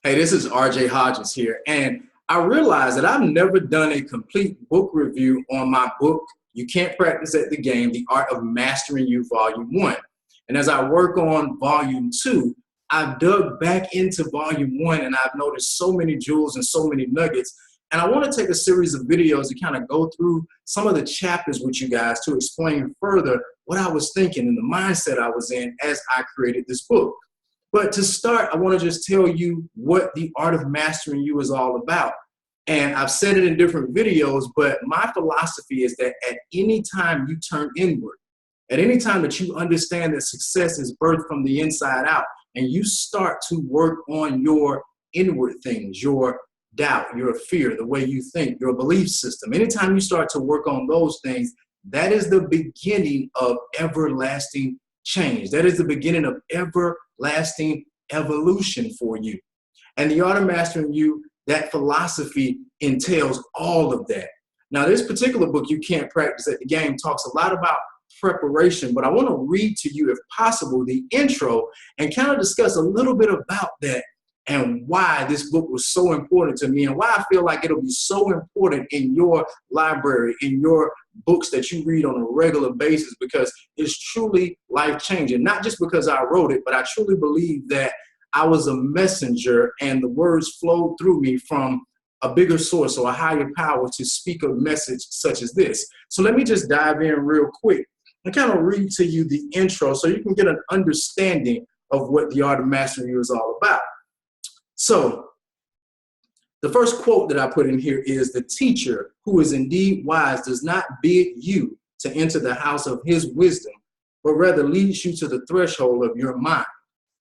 Hey, this is RJ Hodges here, and I realized that I've never done a complete book review on my book, You Can't Practice at the Game, The Art of Mastering You, Volume 1. And as I work on Volume 2, I've dug back into Volume 1 and I've noticed so many jewels and so many nuggets. And I want to take a series of videos to kind of go through some of the chapters with you guys to explain further what I was thinking and the mindset I was in as I created this book. But to start, I want to just tell you what the art of mastering you is all about. And I've said it in different videos, but my philosophy is that at any time you turn inward, at any time that you understand that success is birthed from the inside out, and you start to work on your inward things, your doubt, your fear, the way you think, your belief system, anytime you start to work on those things, that is the beginning of everlasting change. That is the beginning of everlasting evolution for you. And the art of mastering you, that philosophy entails all of that. Now, this particular book, You Can't Practice at the Game, talks a lot about preparation, but I want to read to you, if possible, the intro and kind of discuss a little bit about that and why this book was so important to me and why I feel like it'll be so important in your library, in your books that you read on a regular basis, because it's truly life-changing. Not just because I wrote it, but I truly believe that I was a messenger and the words flowed through me from a bigger source or a higher power to speak a message such as this. So let me just dive in real quick and kind of read to you the intro so you can get an understanding of what the art of mastering you is all about. So the first quote that I put in here is, "The teacher who is indeed wise does not bid you to enter the house of his wisdom, but rather leads you to the threshold of your mind."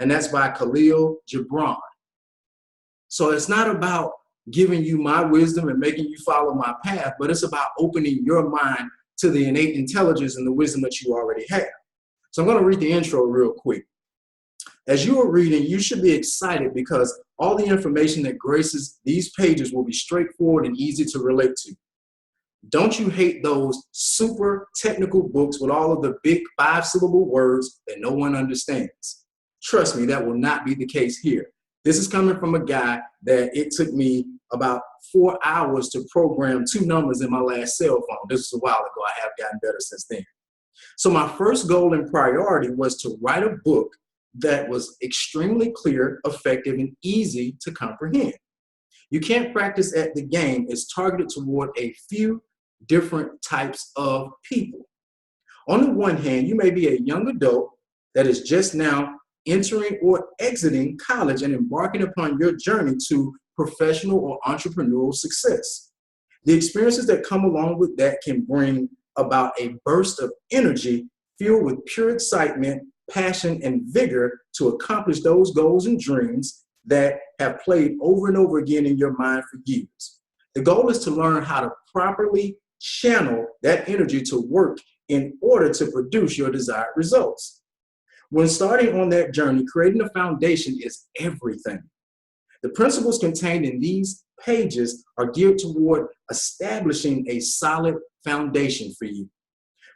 And that's by Khalil Gibran. So it's not about giving you my wisdom and making you follow my path, but it's about opening your mind to the innate intelligence and the wisdom that you already have. So I'm going to read the intro real quick. As you are reading, you should be excited because all the information that graces these pages will be straightforward and easy to relate to. Don't you hate those super technical books with all of the big 5-syllable words that no one understands? Trust me, that will not be the case here. This is coming from a guy that it took me about 4 hours to program 2 numbers in my last cell phone. This was a while ago. I have gotten better since then. So my first goal and priority was to write a book that was extremely clear, effective, and easy to comprehend. You Can't Practice at the Game is targeted toward a few different types of people. On the one hand, you may be a young adult that is just now entering or exiting college and embarking upon your journey to professional or entrepreneurial success. The experiences that come along with that can bring about a burst of energy filled with pure excitement, passion, and vigor to accomplish those goals and dreams that have played over and over again in your mind for years. The goal is to learn how to properly channel that energy to work in order to produce your desired results. When starting on that journey, creating a foundation is everything. The principles contained in these pages are geared toward establishing a solid foundation for you.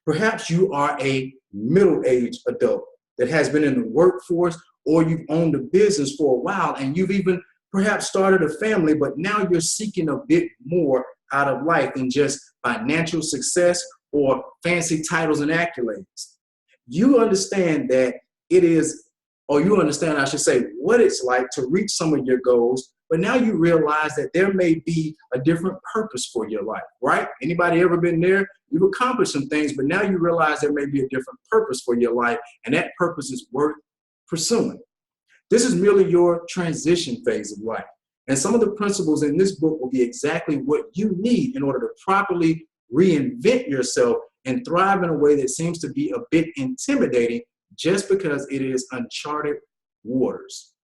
Perhaps you are a middle-aged adult that has been in the workforce, or you've owned a business for a while and you've even perhaps started a family, but now you're seeking a bit more out of life than just financial success or fancy titles and accolades. You understand that it is, or you understand, I should say, what it's like to reach some of your goals, but now you realize that there may be a different purpose for your life, right? Anybody ever been there? You've accomplished some things, but now you realize there may be a different purpose for your life, and that purpose is worth pursuing. This is merely your transition phase of life. And some of the principles in this book will be exactly what you need in order to properly reinvent yourself and thrive in a way that seems to be a bit intimidating just because it is uncharted waters.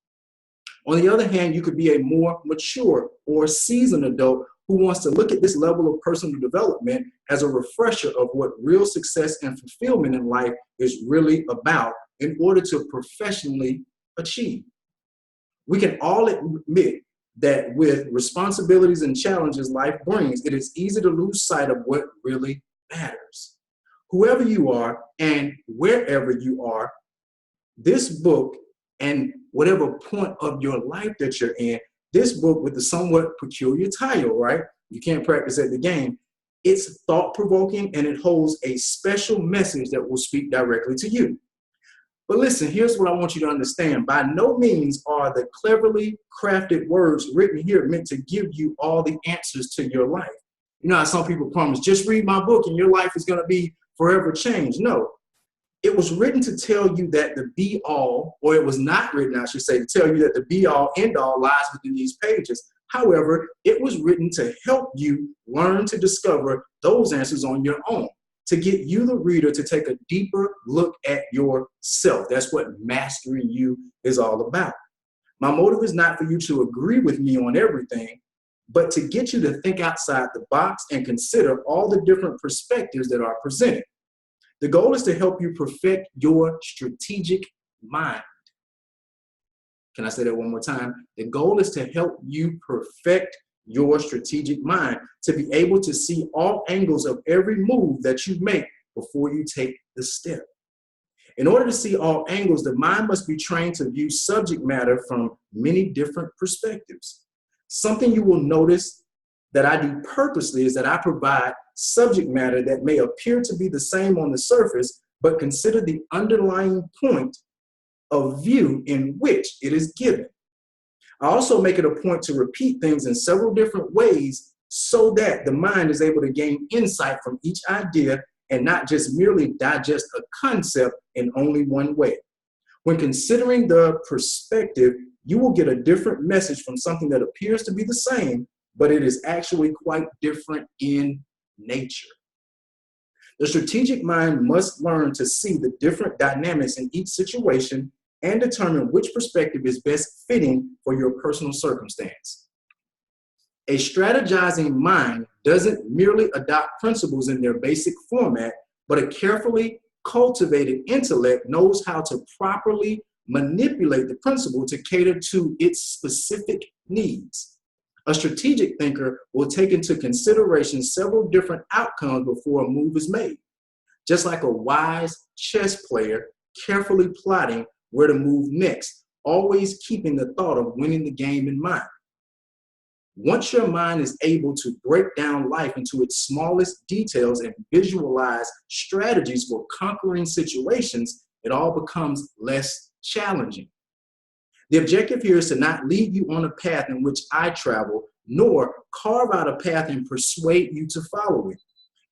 On the other hand, you could be a more mature or seasoned adult who wants to look at this level of personal development as a refresher of what real success and fulfillment in life is really about in order to professionally achieve. We can all admit that with responsibilities and challenges life brings, it is easy to lose sight of what really matters. Whoever you are and wherever you are, this book and whatever point of your life that you're in This book, with the somewhat peculiar title, right? You can't practice at the game. It's thought-provoking, and it holds a special message that will speak directly to you. But listen, here's what I want you to understand. By no means are the cleverly crafted words written here meant to give you all the answers to your life. You know how some people promise, just read my book and your life is going to be forever changed. No, it was written to tell you that the be-all, or it was not written, I should say, to tell you that the be-all, end-all lies within these pages. However, it was written to help you learn to discover those answers on your own, to get you, the reader, to take a deeper look at yourself. That's what mastering you is all about. My motive is not for you to agree with me on everything, but to get you to think outside the box and consider all the different perspectives that are presented. The goal is to help you perfect your strategic mind. Can I say that one more time? The goal is to help you perfect your strategic mind, to be able to see all angles of every move that you make before you take the step. In order to see all angles, the mind must be trained to view subject matter from many different perspectives. Something you will notice that I do purposely is that I provide subject matter that may appear to be the same on the surface, but consider the underlying point of view in which it is given. I also make it a point to repeat things in several different ways so that the mind is able to gain insight from each idea and not just merely digest a concept in only one way. When considering the perspective, you will get a different message from something that appears to be the same, but it is actually quite different in nature. The strategic mind must learn to see the different dynamics in each situation and determine which perspective is best fitting for your personal circumstance. A strategizing mind doesn't merely adopt principles in their basic format, but a carefully cultivated intellect knows how to properly manipulate the principle to cater to its specific needs. A strategic thinker will take into consideration several different outcomes before a move is made, just like a wise chess player carefully plotting where to move next, always keeping the thought of winning the game in mind. Once your mind is able to break down life into its smallest details and visualize strategies for conquering situations, it all becomes less challenging. The objective here is to not lead you on a path in which I travel, nor carve out a path and persuade you to follow it.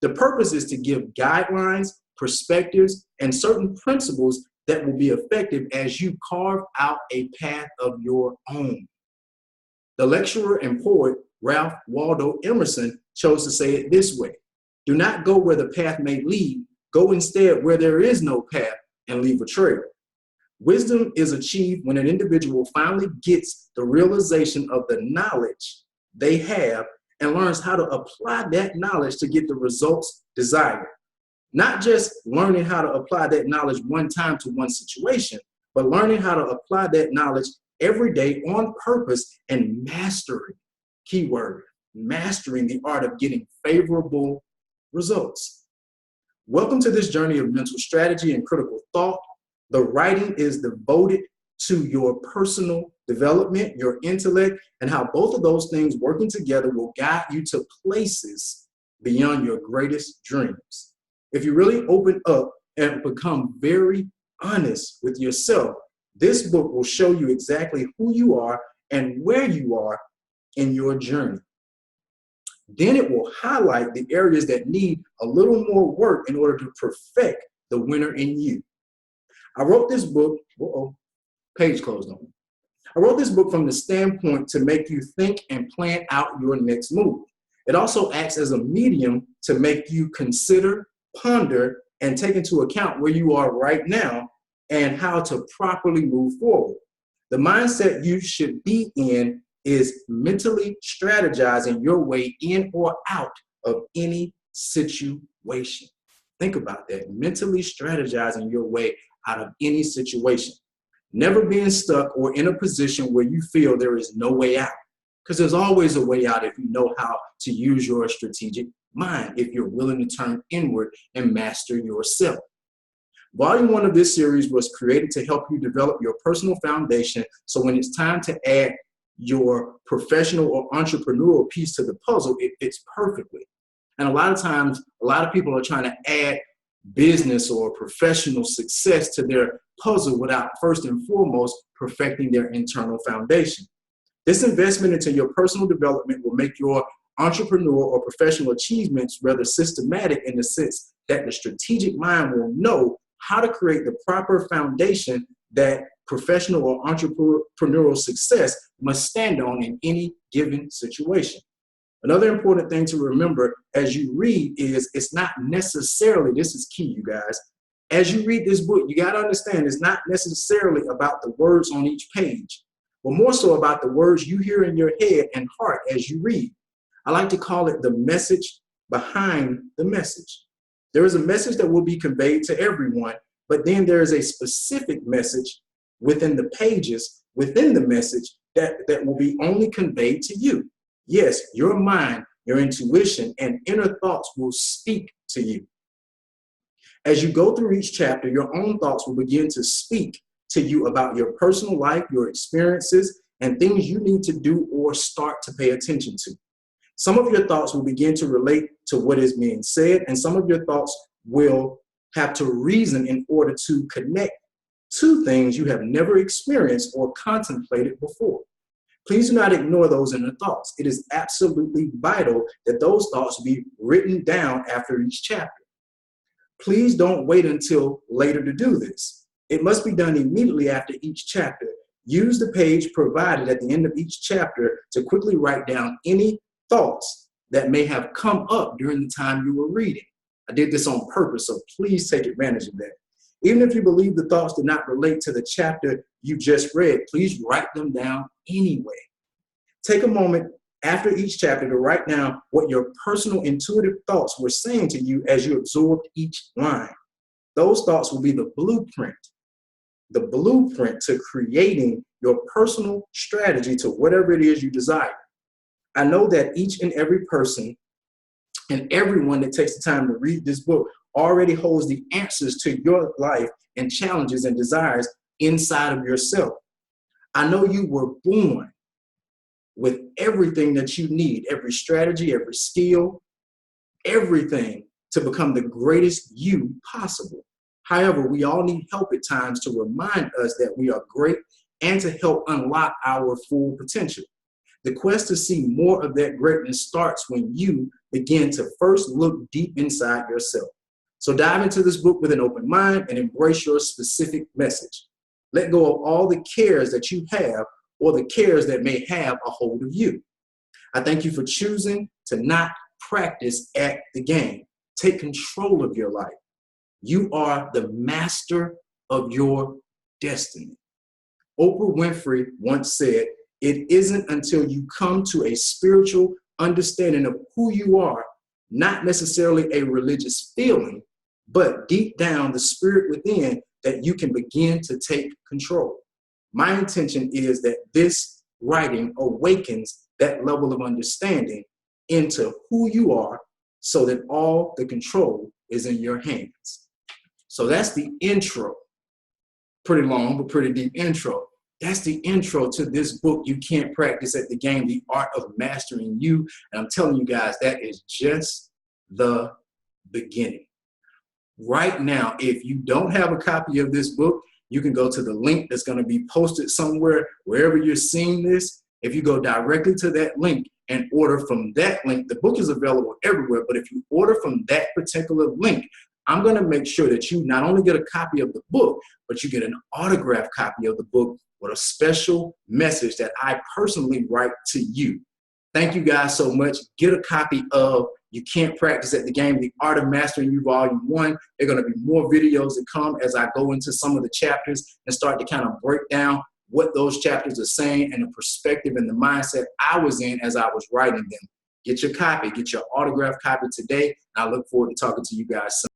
The purpose is to give guidelines, perspectives, and certain principles that will be effective as you carve out a path of your own. The lecturer and poet Ralph Waldo Emerson chose to say it this way: do not go where the path may lead, go instead where there is no path and leave a trail. Wisdom is achieved when an individual finally gets the realization of the knowledge they have and learns how to apply that knowledge to get the results desired. Not just learning how to apply that knowledge one time to one situation, but learning how to apply that knowledge every day on purpose and mastering, keyword, mastering the art of getting favorable results. Welcome to this journey of mental strategy and critical thought. The writing is devoted to your personal development, your intellect, and how both of those things working together will guide you to places beyond your greatest dreams. If you really open up and become very honest with yourself, this book will show you exactly who you are and where you are in your journey. Then it will highlight the areas that need a little more work in order to perfect the winner in you. I wrote this book, page closed on me. I wrote this book from the standpoint to make you think and plan out your next move. It also acts as a medium to make you consider, ponder, and take into account where you are right now and how to properly move forward. The mindset you should be in is mentally strategizing your way in or out of any situation. Think about that, mentally strategizing your way out of any situation. Never being stuck or in a position where you feel there is no way out, because there's always a way out if you know how to use your strategic mind, if you're willing to turn inward and master yourself. Volume 1 of this series was created to help you develop your personal foundation, so when it's time to add your professional or entrepreneurial piece to the puzzle, it fits perfectly. And a lot of times, a lot of people are trying to add business or professional success to their puzzle without first and foremost perfecting their internal foundation. This investment into your personal development will make your entrepreneur or professional achievements rather systematic in the sense that the strategic mind will know how to create the proper foundation that professional or entrepreneurial success must stand on in any given situation. Another important thing to remember as you read is it's not necessarily, this is key, you guys, as you read this book, you got to understand it's not necessarily about the words on each page, but more so about the words you hear in your head and heart as you read. I like to call it the message behind the message. There is a message that will be conveyed to everyone, but then there is a specific message within the pages, within the message that will be only conveyed to you. Yes, your mind, your intuition, and inner thoughts will speak to you. As you go through each chapter, your own thoughts will begin to speak to you about your personal life, your experiences, and things you need to do or start to pay attention to. Some of your thoughts will begin to relate to what is being said, and some of your thoughts will have to reason in order to connect to things you have never experienced or contemplated before. Please do not ignore those inner thoughts. It is absolutely vital that those thoughts be written down after each chapter. Please don't wait until later to do this. It must be done immediately after each chapter. Use the page provided at the end of each chapter to quickly write down any thoughts that may have come up during the time you were reading. I did this on purpose, so please take advantage of that. Even if you believe the thoughts do not relate to the chapter you just read, please write them down anyway. Take a moment after each chapter to write down what your personal intuitive thoughts were saying to you as you absorbed each line. Those thoughts will be the blueprint to creating your personal strategy to whatever it is you desire. I know that each and every person and everyone that takes the time to read this book already holds the answers to your life and challenges and desires inside of yourself. I know you were born with everything that you need, every strategy, every skill, everything to become the greatest you possible. However, we all need help at times to remind us that we are great and to help unlock our full potential. The quest to see more of that greatness starts when you begin to first look deep inside yourself. So dive into this book with an open mind and embrace your specific message. Let go of all the cares that you have or the cares that may have a hold of you. I thank you for choosing to not practice at the game. Take control of your life. You are the master of your destiny. Oprah Winfrey once said, "It isn't until you come to a spiritual understanding of who you are, not necessarily a religious feeling, but deep down the spirit within, that you can begin to take control." My intention is that this writing awakens that level of understanding into who you are so that all the control is in your hands. So that's the intro. Pretty long, but pretty deep intro. That's the intro to this book, You Can't Practice at the Game, The Art of Mastering You. And I'm telling you guys, that is just the beginning. Right now, if you don't have a copy of this book, you can go to the link that's going to be posted somewhere, wherever you're seeing this. If you go directly to that link and order from that link, the book is available everywhere, but if you order from that particular link, I'm going to make sure that you not only get a copy of the book, but you get an autographed copy of the book with a special message that I personally write to you. Thank you guys so much. Get a copy of You Can't Practice at the Game, The Art of Mastering You, Volume 1. There are going to be more videos that come as I go into some of the chapters and start to kind of break down what those chapters are saying and the perspective and the mindset I was in as I was writing them. Get your copy, get your autographed copy today, and I look forward to talking to you guys soon.